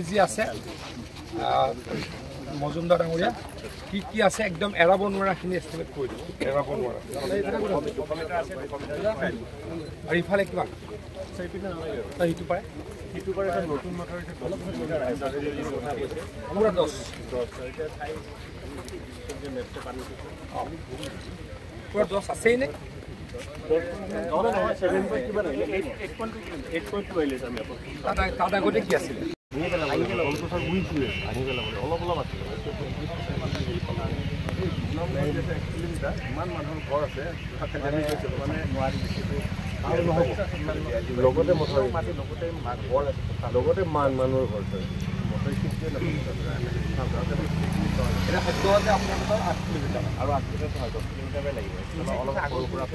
যি আছে মজুমদাৰ ডাঙৰীয়া কি আছে একদম এৰাব নোৱাৰাখিনি এষ্টিমেট কৰি দিওঁ এৰাব নোৱাৰা আৰু ইফালে কিমান সেইটো পাৰে নতুন পুৰা 10 পুৰা 10 আছেই নে তাত আগতে কি আছিলে লগতে মানুহৰ ঘৰ এটা সদ্যহতে আপোনালোকৰ 8 কিলোমিটাৰ আৰু 8 কিলোমিটাৰ 10 কিলোমিটাৰ লাগিব অলপ আগৰ পৰা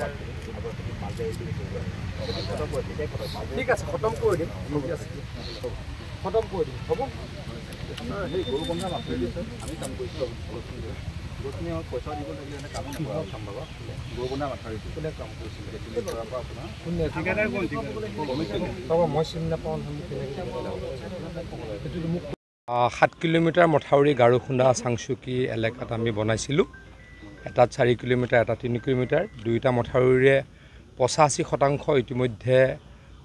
ঠিক আছে খতম কৰি দিম খতম কৰি দিম হ'ব সেই গৰু বন্ধা মাতি দিছে আমি কাম কৰিছোঁ য'তনি পইচা দিব লাগিলে কাম নকৰা সম্ভৱ গৰু বন্ধা মাথাৰি কোনে কাম কৰিছিল আপোনাৰ কোনে ঠিকাদাৰ কোন মই চিনি নাপাওঁ সেইটো মোক 7 কিলোমিটাৰ মথাউৰি গাৰুখুন্দা চাংচুকী এলেকাত আমি বনাইছিলোঁ এটাত 4 কিলোমিটাৰ এটা 3 কিলোমিটাৰ দুইটা মথাউৰিৰে 85% ইতিমধ্যে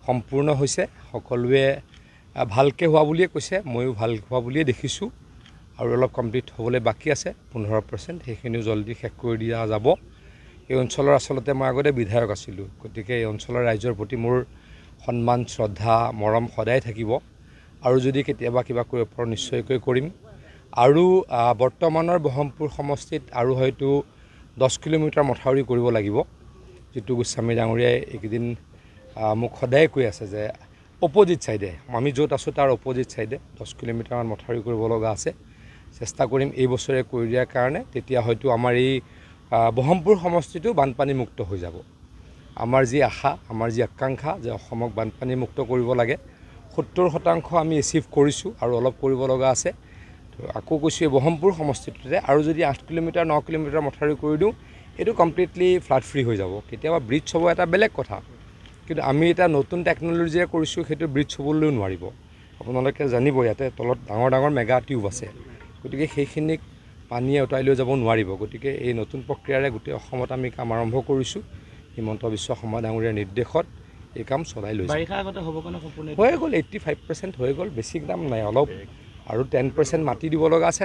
সম্পূৰ্ণ হৈছে সকলোৱে ভালকৈ হোৱা বুলিয়ে কৈছে ময়ো ভাল হোৱা বুলিয়ে দেখিছোঁ আৰু অলপ কমপ্লিট হ'বলৈ বাকী আছে 15% সেইখিনিও জলদি শেষ কৰি দিয়া যাব এই অঞ্চলৰ আচলতে মই আগতে বিধায়ক আছিলোঁ গতিকে এই অঞ্চলৰ ৰাইজৰ প্ৰতি মোৰ সন্মান শ্ৰদ্ধা মৰম সদায় থাকিব আৰু যদি কেতিয়াবা কিবা কৰিব পাৰোঁ নিশ্চয়কৈ কৰিম আৰু বৰ্তমানৰ বহমপুৰ সমষ্টিত আৰু হয়তো 10 কিলোমিটাৰ মথাউৰি কৰিব লাগিব যিটো গোস্বামী ডাঙৰীয়াই এইকেইদিন মোক সদায় কৈ আছে যে অপজিট চাইডে আমি য'ত আছোঁ তাৰ অপজিট চাইডে 10 কিলোমিটাৰমান মথাউৰি কৰিব লগা আছে চেষ্টা কৰিম এই বছৰে কৰি দিয়াৰ কাৰণে তেতিয়া হয়তো আমাৰ এই বহমপুৰ সমষ্টিটো বানপানী মুক্ত হৈ যাব আমাৰ যি আশা আমাৰ যি আকাংক্ষা যে অসমক বানপানী মুক্ত কৰিব লাগে 70% আমি এচিভ কৰিছোঁ আৰু অলপ কৰিব লগা আছে আকৌ কৈছোঁ এই বহমপুৰ সমষ্টিটোতে আৰু যদি 8 কিলোমিটাৰ 9 কিলোমিটাৰ মথাউৰি কৰি দিওঁ এইটো কমপ্লিটলি ফ্লাড ফ্ৰী হৈ যাব কেতিয়াবা ব্ৰিজ হ'ব এটা বেলেগ কথা কিন্তু আমি এটা নতুন টেকন'লজিৰে কৰিছোঁ সেইটো ব্ৰিজ হ'বলৈও নোৱাৰিব আপোনালোকে জানিব ইয়াতে তলত ডাঙৰ ডাঙৰ মেগা টিউব আছে গতিকে সেইখিনিক পানীয়ে উটাই লৈ যাব নোৱাৰিব গতিকে এই নতুন প্ৰক্ৰিয়াৰে গোটেই অসমত আমি কাম আৰম্ভ কৰিছোঁ হিমন্ত বিশ্ব শৰ্মা ডাঙৰীয়াৰ নিৰ্দেশত এই কাম চলাই লৈছে বাৰিষা আগতে হ'ব কাৰণে সম্পূৰ্ণ হৈ গ'ল 85% হৈ গ'ল বেছি দাম নাই অলপ আৰু 10% মাটি দিব লগা আছে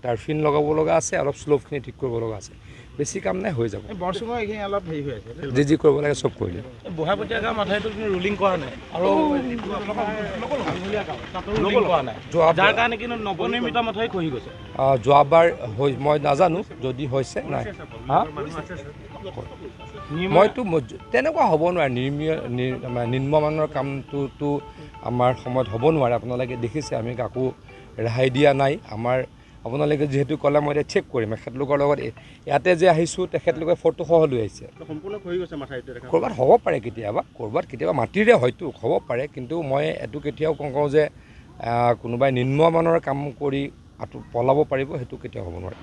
টাৰ্ফিন লগাব লগা আছে অলপ শ্লোপখিনি ঠিক কৰিব লগা আছে বেছি কাম নাই হৈ যাব বৰসুঙৰ এইখিনি অলপ হেৰি হৈ আছে যি কৰিব লাগে চব কৰিলে বুঢ়াপতীয়া গাঁও মাথাইটো ৰুলিং কৰা নাই আৰু যাৰ কাৰণে কিন্তু নৱনিৰ্মিত মাথাই খহি গৈছে যোৱাবাৰ মই নাজানো যদি হৈছে নাই মইতো তেনেকুৱা হ'ব নোৱাৰে নিম্নমানৰ কামটোতো আমাৰ সময়ত হ'ব নোৱাৰে আপোনালোকে দেখিছে আমি কাকো ৰেহাই দিয়া নাই আমাৰ আপোনালোকে যেহেতু ক'লে মই এতিয়া চেক কৰিম তেখেতলোকৰ লগত ইয়াতে যে আহিছোঁ তেখেতলোকে ফটো সহ লৈ আহিছে ক'ৰবাত হ'ব পাৰে কেতিয়াবা মাটিৰে হয়তো হ'ব পাৰে কিন্তু মই এইটো কেতিয়াও কওঁ যে কোনোবাই নিম্নমানৰ কাম কৰি পলাব পাৰিব সেইটো কেতিয়াও হ'ব নোৱাৰে